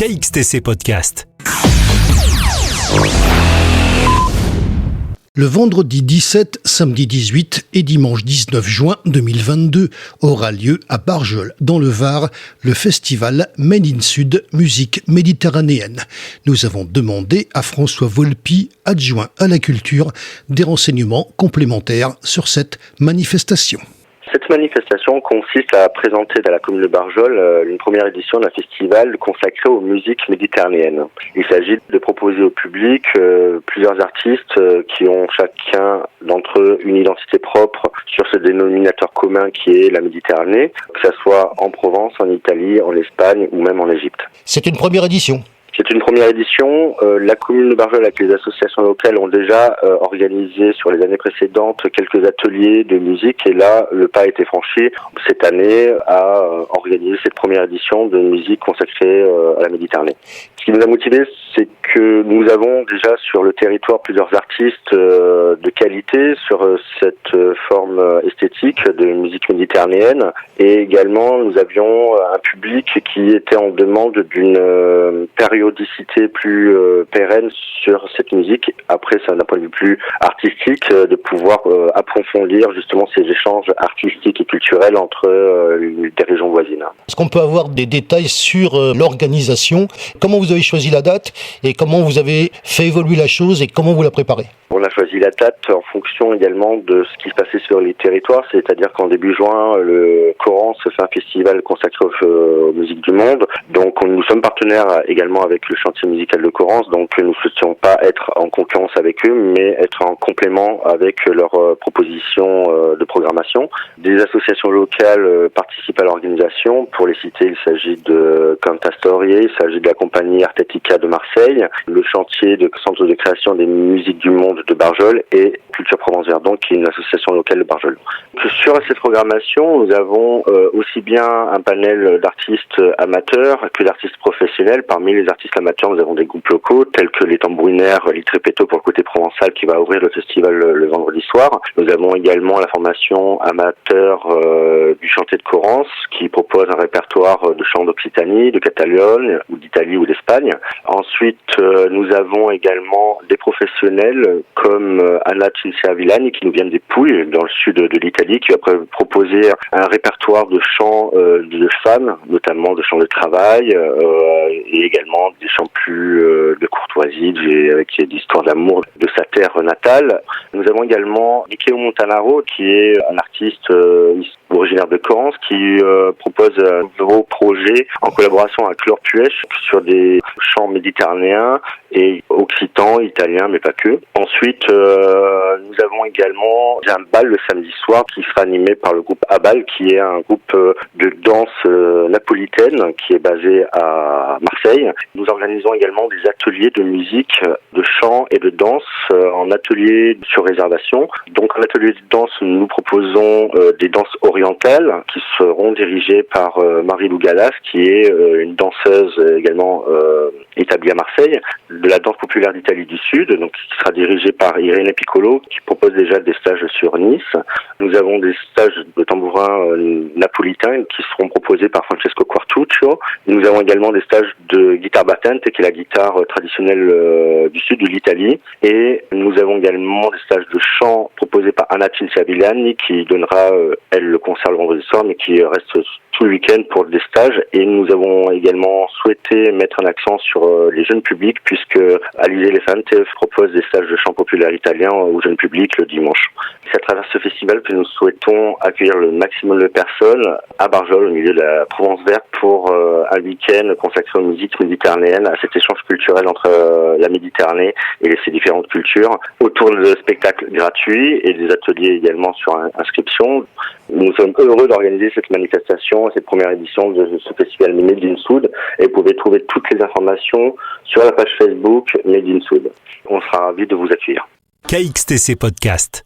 KXTC Podcast. Le vendredi 17, samedi 18 et dimanche 19 juin 2022 aura lieu à Barjol, dans le Var, le festival Made in Sud Musique Méditerranéenne. Nous avons demandé à François Volpi, adjoint à la culture, des renseignements complémentaires sur cette manifestation. Cette manifestation consiste à présenter dans la commune de Barjol une première édition d'un festival consacré aux musiques méditerranéennes. Il s'agit de proposer au public plusieurs artistes qui ont chacun d'entre eux une identité propre sur ce dénominateur commun qui est la Méditerranée, que ce soit en Provence, en Italie, en Espagne ou même en Égypte. C'est une première édition. C'est une première édition. La commune de Barjol avec les associations locales ont déjà organisé sur les années précédentes quelques ateliers de musique et là, le pas a été franchi cette année à organiser cette première édition de musique consacrée à la Méditerranée. Ce qui nous a motivés, c'est que nous avons déjà sur le territoire plusieurs artistes de qualité sur cette forme esthétique de musique méditerranéenne et également nous avions un public qui était en demande d'une périodicité plus pérenne sur cette musique. Après, ça d'un point de vue plus artistique, de pouvoir approfondir justement ces échanges artistiques et culturels entre des régions voisines. Est-ce qu'on peut avoir des détails sur l'organisation ? Comment vous avez choisi la date et comment vous avez fait évoluer la chose et comment vous la préparez ? On a choisi la date en fonction également de ce qui se passait sur les territoires, c'est-à-dire qu'en début juin, le Coran se fait un festival consacré aux musiques du monde. Donc nous sommes partenaires également avec le chantier musical de Corrence, donc nous ne souhaitions pas être en concurrence avec eux, mais être en complément avec leurs propositions de programmation. Des associations locales participent à l'organisation. Pour les citer, il s'agit de Canta Story, il s'agit de la compagnie Artetica de Marseille, le chantier de centre de création des musiques du monde de Barjol et Culture Provence Verdon, qui est une association locale de Barjol. Sur cette programmation, nous avons aussi bien un panel d'artistes amateurs que d'artistes professionnels. Parmi les artistes amateurs, nous avons des groupes locaux tels que les tambourinaires Litrepetto pour le côté provençal qui va ouvrir le festival le vendredi soir. Nous avons également la formation amateur du chantier de Corrence qui propose un répertoire de chants d'Occitanie, de Catalogne ou d'Italie ou d'Espagne. Ensuite, nous avons également des professionnels comme Anna Cincia Villani qui nous viennent des Pouilles dans le sud de l'Italie qui va proposer un répertoire de chants de femmes, notamment de chants de travail et également des chants plus de courtoisie avec des histoires d'amour de sa terre natale. Nous avons également Nikeo Montanaro qui est un artiste originaire de Corrence qui propose un nouveau projet en collaboration avec Laure Puech sur des chants méditerranéens et occitans, italiens, mais pas que. Ensuite, nous avons également un bal le samedi soir qui sera animé par le groupe Abal, qui est un groupe de danse napolitaine qui est basé à Marseille. Nous organisons également des ateliers de musique, de chant et de danse en atelier sur réservation. Donc en atelier de danse, nous proposons des danses orientales qui seront dirigées par Marie-Lou Gallas, qui est une danseuse également établie à Marseille, de la danse populaire d'Italie du Sud, donc qui sera dirigée par Irene Piccolo, qui propose déjà des stages sur Nice. Nous avons des stages de tambourin napolitain qui seront proposés par Francesco Quartuccio. Nous avons également des stages de guitare battente, qui est la guitare traditionnelle du sud de l'Italie. Et nous avons également des stages de chant proposés par Anna Cincia Villani, qui donnera, elle, le concert le vendredi soir, mais qui reste tout le week-end pour des stages. Et nous avons également souhaité mettre un accent sur les jeunes publics, puisque Alizé Elefante propose des stages de chant populaire italien au jeune public le dimanche. C'est à travers ce festival que nous souhaitons accueillir le maximum de personnes à Barjol, au milieu de la Provence verte, pour un week-end consacré aux musiques méditerranéennes, à cet échange culturel entre la Méditerranée et ses différentes cultures, autour de spectacles gratuits et des ateliers également sur inscription. Nous sommes heureux d'organiser cette manifestation, cette première édition de ce festival Made in Sud, et vous pouvez trouver toutes les informations sur la page Facebook Made in Sud. On sera ravis de vous accueillir. KXTC Podcast.